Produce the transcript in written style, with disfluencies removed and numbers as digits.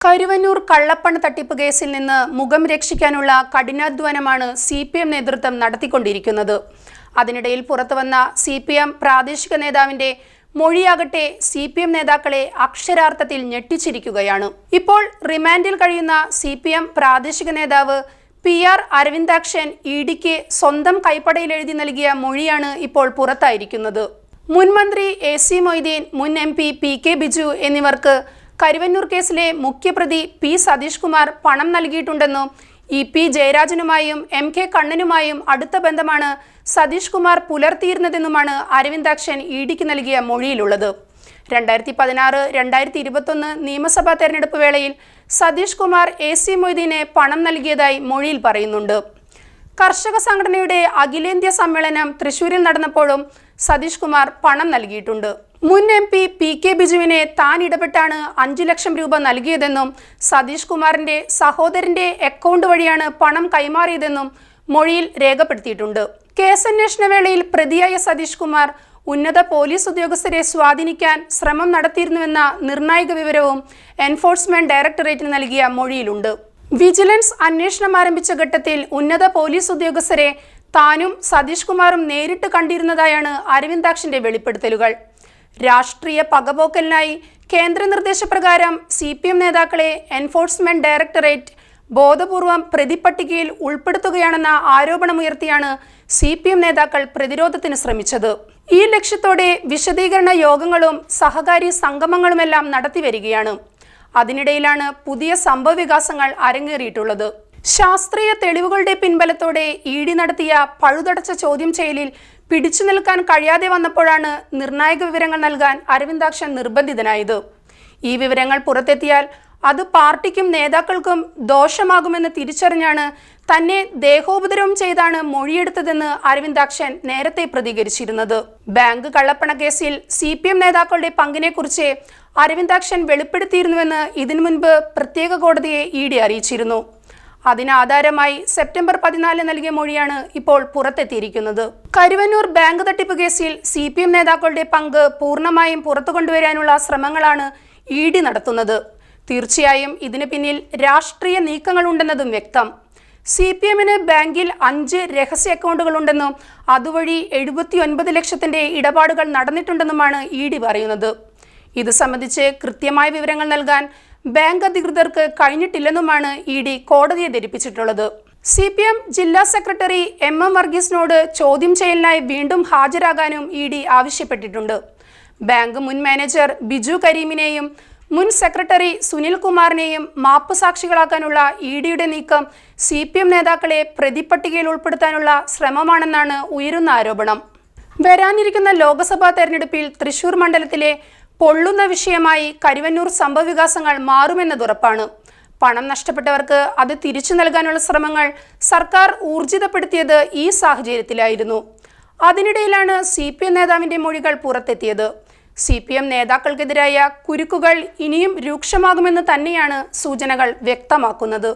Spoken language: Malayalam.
കരുവന്നൂർ കള്ളപ്പണ തട്ടിപ്പ് കേസിൽ നിന്ന് മുഖം രക്ഷിക്കാനുള്ള കഠിനാധ്വാനമാണ് CPM നേതൃത്വം നടത്തിക്കൊണ്ടിരിക്കുന്നത്. അതിനിടയിൽ പുറത്തുവന്ന CPM പ്രാദേശിക നേതാവിന്റെ മൊഴിയാകട്ടെ CPM നേതാക്കളെ അക്ഷരാർത്ഥത്തിൽ ഞെട്ടിച്ചിരിക്കുകയാണ്. ഇപ്പോൾ റിമാൻഡിൽ കഴിയുന്ന CPM പ്രാദേശിക നേതാവ് PR അരവിന്ദാക്ഷൻ EDക്ക് സ്വന്തം കൈപ്പടയിൽ എഴുതി നൽകിയ മൊഴിയാണ് ഇപ്പോൾ പുറത്തായിരിക്കുന്നത്. മുൻ മന്ത്രി AC മൊയ്തീൻ, മുൻ MP PK ബിജു എന്നിവർക്ക് കരുവന്നൂർ കേസിലെ മുഖ്യപ്രതി P സതീഷ് കുമാർ പണം നൽകിയിട്ടുണ്ടെന്നും EP ജയരാജനുമായും MK കണ്ണനുമായും അടുത്ത ബന്ധമാണ് സതീഷ് കുമാർ പുലർത്തിയിരുന്നതെന്നുമാണ് അരവിന്ദാക്ഷൻ EDക്ക് നൽകിയ മൊഴിയിലുള്ളത്. 2016-2021 നിയമസഭാ തെരഞ്ഞെടുപ്പ് വേളയിൽ സതീഷ് കുമാർ AC മൊയ്തീനെ പണം നൽകിയതായി മൊഴിയിൽ പറയുന്നുണ്ട്. കർഷക സംഘടനയുടെ അഖിലേന്ത്യാ സമ്മേളനം തൃശൂരിൽ നടന്നപ്പോഴും സതീഷ് കുമാർ പണം നൽകിയിട്ടുണ്ട്. മുൻ MP PK ബിജുവിനെ താൻ ഇടപെട്ടാണ് 5 ലക്ഷം രൂപ നൽകിയതെന്നും സതീഷ് കുമാറിന്റെ സഹോദരന്റെ അക്കൗണ്ട് വഴിയാണ് പണം കൈമാറിയതെന്നും മൊഴിയിൽ രേഖപ്പെടുത്തിയിട്ടുണ്ട്. കേസന്വേഷണ വേളയിൽ പ്രതിയായ സതീഷ് കുമാർ ഉന്നത പോലീസ് ഉദ്യോഗസ്ഥരെ സ്വാധീനിക്കാൻ ശ്രമം നടത്തിയിരുന്നുവെന്ന നിർണായക വിവരവും എൻഫോഴ്സ്മെന്റ് ഡയറക്ടറേറ്റിന് നൽകിയ മൊഴിയിലുണ്ട്. വിജിലൻസ് അന്വേഷണം ആരംഭിച്ച ഘട്ടത്തിൽ ഉന്നത പോലീസ് ഉദ്യോഗസ്ഥരെ താനും സതീഷ് കുമാറും നേരിട്ട് കണ്ടിരുന്നതായാണ് അരവിന്ദാക്ഷന്റെ വെളിപ്പെടുത്തലുകൾ. രാഷ്ട്രീയ പകപോക്കലിനായി കേന്ദ്ര നിർദ്ദേശപ്രകാരം CPM നേതാക്കളെ എൻഫോഴ്സ്മെന്റ് ഡയറക്ടറേറ്റ് ബോധപൂർവം പ്രതിപട്ടികയിൽ ഉൾപ്പെടുത്തുകയാണെന്ന ആരോപണമുയർത്തിയാണ് CPM നേതാക്കൾ പ്രതിരോധത്തിന് ശ്രമിച്ചത്. ഈ ലക്ഷ്യത്തോടെ വിശദീകരണ യോഗങ്ങളും സഹകാരി സംഗമങ്ങളുമെല്ലാം നടത്തിവരികയാണ്. അതിനിടയിലാണ് പുതിയ സംഭവവികാസങ്ങൾ അരങ്ങേറിയിട്ടുള്ളത്. ശാസ്ത്രീയ തെളിവുകളുടെ പിൻബലത്തോടെ ED നടത്തിയ പഴുതടച്ച ചോദ്യം ചെയ്യലിൽ പിടിച്ചു നിൽക്കാൻ കഴിയാതെ വന്നപ്പോഴാണ് നിർണായക വിവരങ്ങൾ നൽകാൻ അരവിന്ദാക്ഷൻ നിർബന്ധിതനായത്. ഈ വിവരങ്ങൾ പുറത്തെത്തിയാൽ അത് പാർട്ടിക്കും നേതാക്കൾക്കും ദോഷമാകുമെന്ന് തിരിച്ചറിഞ്ഞാണ് തന്നെ ദേഹോപദ്രവം ചെയ്താണ് മൊഴിയെടുത്തതെന്ന് അരവിന്ദാക്ഷൻ നേരത്തെ പ്രതികരിച്ചിരുന്നത്. ബാങ്ക് കള്ളപ്പണ കേസിൽ CPM നേതാക്കളുടെ പങ്കിനെക്കുറിച്ച് അരവിന്ദാക്ഷൻ വെളിപ്പെടുത്തിയിരുന്നുവെന്ന് ഇതിനു മുൻപ് പ്രത്യേക കോടതിയെ ED അറിയിച്ചിരുന്നു. അതിനാധാരമായി സെപ്റ്റംബർ 14 നൽകിയ മൊഴിയാണ് ഇപ്പോൾ പുറത്തെത്തിയിരിക്കുന്നത്. കരുവന്നൂർ ബാങ്ക് തട്ടിപ്പ് കേസിൽ CPM നേതാക്കളുടെ പങ്ക് പൂർണ്ണമായും പുറത്തു കൊണ്ടുവരാനുള്ള ശ്രമങ്ങളാണ് ED നടത്തുന്നത്. തീർച്ചയായും ഇതിന് പിന്നിൽ രാഷ്ട്രീയ നീക്കങ്ങളുണ്ടെന്നതും വ്യക്തം. CPMന് ബാങ്കിൽ 5 രഹസ്യ അക്കൗണ്ടുകളുണ്ടെന്നും അതുവഴി 79 ലക്ഷത്തിന്റെ ഇടപാടുകൾ നടന്നിട്ടുണ്ടെന്നുമാണ് ED പറയുന്നത്. ഇത് സംബന്ധിച്ച് കൃത്യമായ വിവരങ്ങൾ നൽകാൻ ബാങ്ക് അധികൃതർക്ക് കഴിഞ്ഞിട്ടില്ലെന്നുമാണ് ED കോടതിയെ ധരിപ്പിച്ചിട്ടുള്ളത്. CPM ജില്ലാ സെക്രട്ടറി MM വർഗീസിനോട് ചോദ്യം ചെയ്യലിനായി വീണ്ടും ഹാജരാകാനും ED ആവശ്യപ്പെട്ടിട്ടുണ്ട്. ബാങ്ക് മുൻ മാനേജർ ബിജു കരീമിനെയും മുൻ സെക്രട്ടറി സുനിൽ കുമാറിനെയും മാപ്പ് സാക്ഷികളാക്കാനുള്ള EDയുടെ നീക്കം CPM നേതാക്കളെ പ്രതിപട്ടികയിൽ ഉൾപ്പെടുത്താനുള്ള ശ്രമമാണെന്നാണ് ഉയരുന്ന ആരോപണം. വരാനിരിക്കുന്ന ലോക്സഭാ തെരഞ്ഞെടുപ്പിൽ തൃശൂർ മണ്ഡലത്തിലെ പൊള്ളുന്ന വിഷയമായി കരുവന്നൂർ സംഭവവികാസങ്ങൾ മാറുമെന്നതുറപ്പാണ്. പണം നഷ്ടപ്പെട്ടവർക്ക് അത് തിരിച്ചു നൽകാനുള്ള ശ്രമങ്ങൾ സർക്കാർ ഊർജിതപ്പെടുത്തിയത് ഈ സാഹചര്യത്തിലായിരുന്നു. അതിനിടയിലാണ് CPM നേതാവിന്റെ മൊഴികൾ പുറത്തെത്തിയത്. CPM നേതാക്കൾക്കെതിരായ കുരുക്കുകൾ ഇനിയും രൂക്ഷമാകുമെന്ന് തന്നെയാണ് സൂചനകൾ വ്യക്തമാക്കുന്നത്.